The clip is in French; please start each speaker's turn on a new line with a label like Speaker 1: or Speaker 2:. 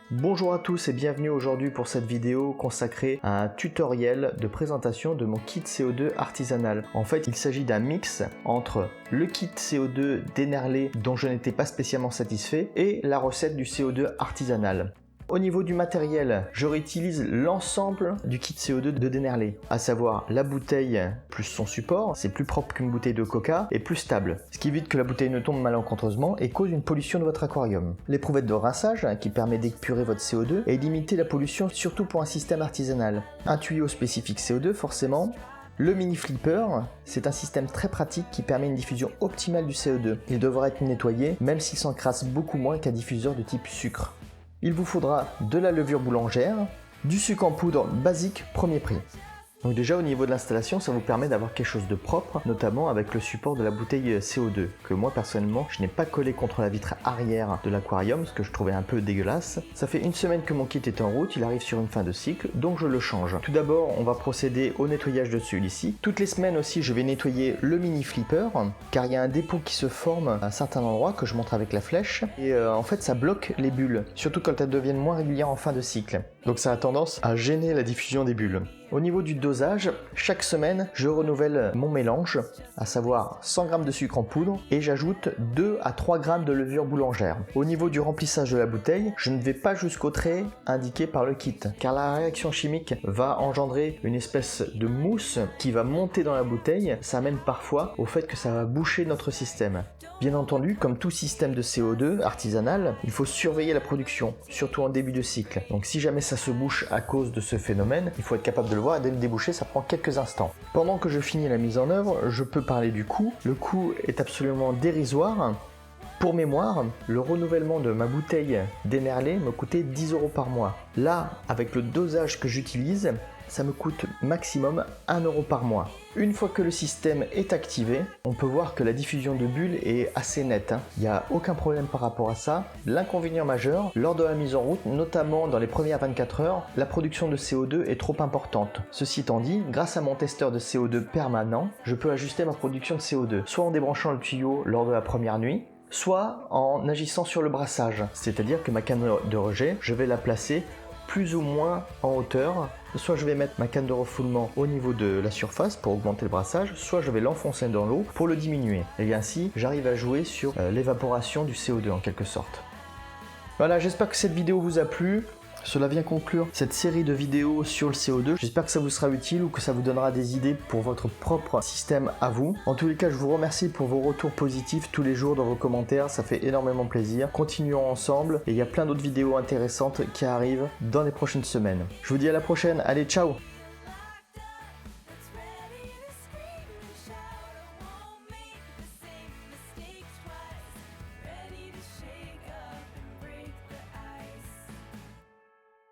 Speaker 1: Bonjour à tous et bienvenue aujourd'hui pour cette vidéo consacrée à un tutoriel de présentation de mon kit CO2 artisanal. En fait, il s'agit d'un mix entre le kit CO2 d'Enerlé dont je n'étais pas spécialement satisfait et la recette du CO2 artisanal. Au niveau du matériel, je réutilise l'ensemble du kit CO2 de Denerlé, à savoir la bouteille plus son support, c'est plus propre qu'une bouteille de coca et plus stable, ce qui évite que la bouteille ne tombe malencontreusement et cause une pollution de votre aquarium. L'éprouvette de rinçage qui permet d'épurer votre CO2 et limiter la pollution surtout pour un système artisanal. Un tuyau spécifique CO2 forcément. Le mini flipper, c'est un système très pratique qui permet une diffusion optimale du CO2. Il devra être nettoyé même s'il s'encrasse beaucoup moins qu'un diffuseur de type sucre. Il vous faudra de la levure boulangère, du sucre en poudre basique premier prix. Donc déjà au niveau de l'installation, ça vous permet d'avoir quelque chose de propre, notamment avec le support de la bouteille CO2, que moi personnellement je n'ai pas collé contre la vitre arrière de l'aquarium, ce que je trouvais un peu dégueulasse. Ça fait une semaine que mon kit est en route, il arrive sur une fin de cycle, donc je le change. Tout d'abord, on va procéder au nettoyage de celui-ci. Toutes les semaines aussi, je vais nettoyer le mini flipper, car il y a un dépôt qui se forme à un certain endroit, que je montre avec la flèche, et en fait ça bloque les bulles, surtout quand elles deviennent moins régulières en fin de cycle. Donc ça a tendance à gêner la diffusion des bulles. Au niveau du dosage, chaque semaine, je renouvelle mon mélange, à savoir 100 g de sucre en poudre, et j'ajoute 2 à 3 g de levure boulangère. Au niveau du remplissage de la bouteille, je ne vais pas jusqu'au trait indiqué par le kit, car la réaction chimique va engendrer une espèce de mousse qui va monter dans la bouteille. Ça amène parfois au fait que ça va boucher notre système. Bien entendu, comme tout système de CO2 artisanal, il faut surveiller la production, surtout en début de cycle. Donc si jamais ça se bouche à cause de ce phénomène, il faut être capable de le voir et dès le déboucher, ça prend quelques instants. Pendant que je finis la mise en œuvre, je peux parler du coût. Le coût est absolument dérisoire. Pour mémoire, le renouvellement de ma bouteille d'Enerlé me coûtait 10 € par mois. Là, avec le dosage que j'utilise, ça me coûte maximum 1 € par mois. Une fois que le système est activé, on peut voir que la diffusion de bulles est assez nette. Il n'y a aucun problème par rapport à ça. L'inconvénient majeur, lors de la mise en route, notamment dans les premières 24 heures, la production de CO2 est trop importante. Ceci étant dit, grâce à mon testeur de CO2 permanent, je peux ajuster ma production de CO2, soit en débranchant le tuyau lors de la première nuit, soit en agissant sur le brassage. C'est-à-dire que ma canne de rejet, je vais la placer plus ou moins en hauteur. Soit je vais mettre ma canne de refoulement au niveau de la surface pour augmenter le brassage, soit je vais l'enfoncer dans l'eau pour le diminuer. Et ainsi, j'arrive à jouer sur l'évaporation du CO2 en quelque sorte. Voilà, j'espère que cette vidéo vous a plu. Cela vient conclure cette série de vidéos sur le CO2. J'espère que ça vous sera utile ou que ça vous donnera des idées pour votre propre système à vous. En tous les cas, je vous remercie pour vos retours positifs tous les jours dans vos commentaires. Ça fait énormément plaisir. Continuons ensemble et il y a plein d'autres vidéos intéressantes qui arrivent dans les prochaines semaines. Je vous dis à la prochaine. Allez, ciao!